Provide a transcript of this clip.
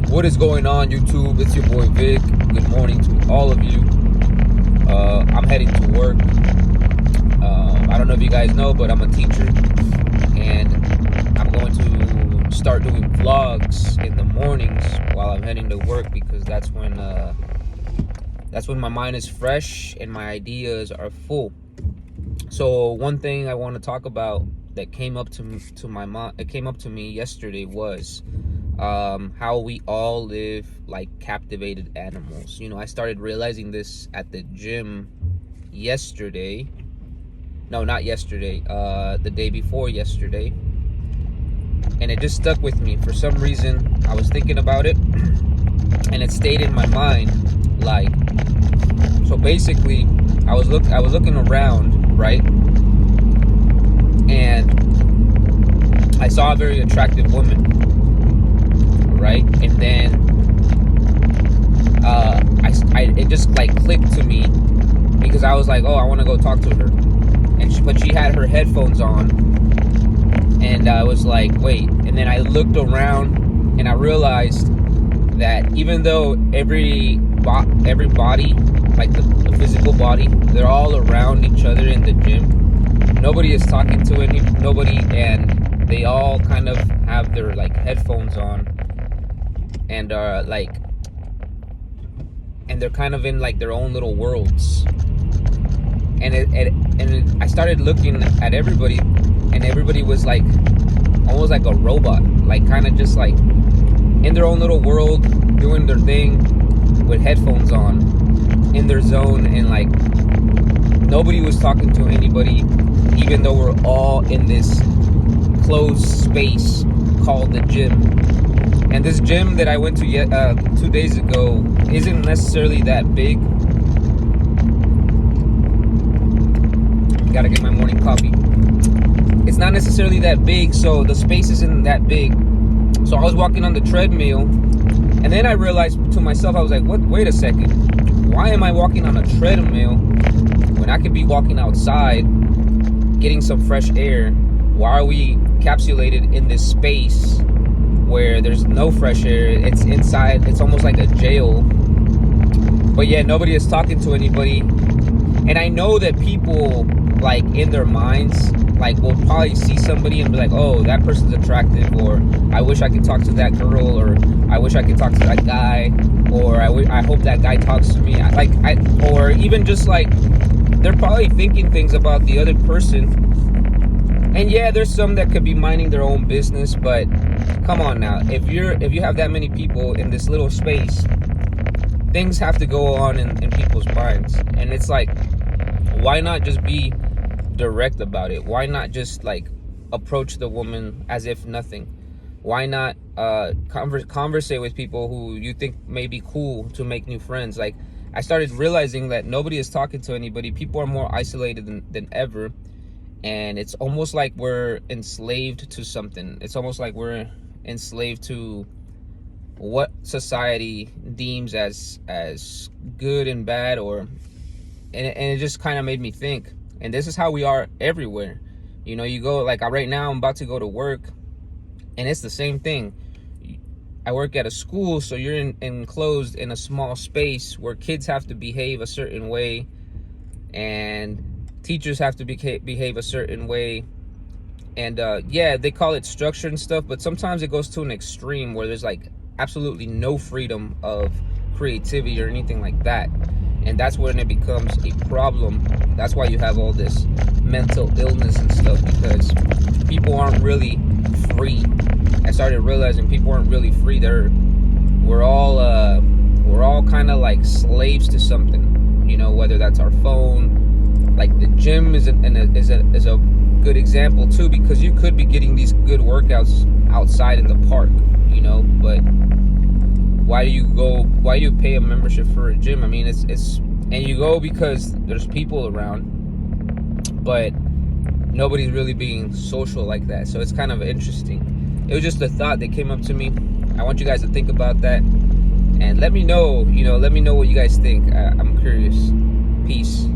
What is going on, YouTube? It's your boy Vic. Good morning to all of you. I'm heading to work. I don't know if you guys know, but I'm a teacher, and I'm going to start doing vlogs in the mornings while I'm heading to work, because that's when my mind is fresh and my ideas are full. So one thing I want to talk about that came up to me yesterday was how we all live like captivated animals. I started realizing this at the gym yesterday. No, not yesterday. The day before yesterday. And it just stuck with me. For some reason, I was thinking about it, and it stayed in my mind. Like, so basically, I was looking around, right? And I saw a very attractive woman, right? And then it just like clicked to me, because I was like, oh, I want to go talk to her, but she had her headphones on, and I was like, wait. And then I looked around, and I realized that even though every body, like the physical body, they're all around each other in the gym, nobody is talking to nobody, and they all kind of have their like headphones on, and and they're kind of in like their own little worlds. And I started looking at everybody, and everybody was like almost like a robot, like kind of just like in their own little world, doing their thing with headphones on, in their zone, and like nobody was talking to anybody, even though we're all in this closed space called the gym. And this gym that I went to 2 days ago isn't necessarily that big. Gotta get my morning coffee. It's not necessarily that big, so the space isn't that big. So I was walking on the treadmill, and then I realized to myself, I was like, what? Wait a second. Why am I walking on a treadmill when I could be walking outside, getting some fresh air? Why are we encapsulated in this space where there's no fresh air? It's inside. It's almost like a jail. But yeah, nobody is talking to anybody. And I know that people, like, in their minds, like, will probably see somebody and be like, oh, that person's attractive, or I wish I could talk to that girl, or I wish I could talk to that guy, or I hope that guy talks to me. Or even just like, they're probably thinking things about the other person. And yeah, there's some that could be minding their own business, but come on now, if you have that many people in this little space, things have to go on in people's minds. And it's like, why not just be direct about it? Why not just like approach the woman as if nothing? Why not conversate with people who you think may be cool to make new friends? Like, I started realizing that nobody is talking to anybody. People are more isolated than ever, and it's almost like we're enslaved to something. It's almost like we're enslaved to what society deems as good and bad, and it just kind of made me think. And this is how we are everywhere. You go, like, right now I'm about to go to work, and it's the same thing. I work at a school, so you're enclosed in a small space where kids have to behave a certain way, and teachers have to behave a certain way. And yeah, they call it structure and stuff, but sometimes it goes to an extreme where there's like absolutely no freedom of creativity or anything like that. And that's when it becomes a problem. That's why you have all this mental illness and stuff, because people aren't really free. I started realizing people aren't really free. We're all kind of like slaves to something, whether that's our phone. Like, the gym is a good example too, because you could be getting these good workouts outside in the park, but why do you pay a membership for a gym? I mean, and you go because there's people around, but nobody's really being social like that. So it's kind of interesting. It was just a thought that came up to me. I want you guys to think about that, and let me know what you guys think. I'm curious. Peace.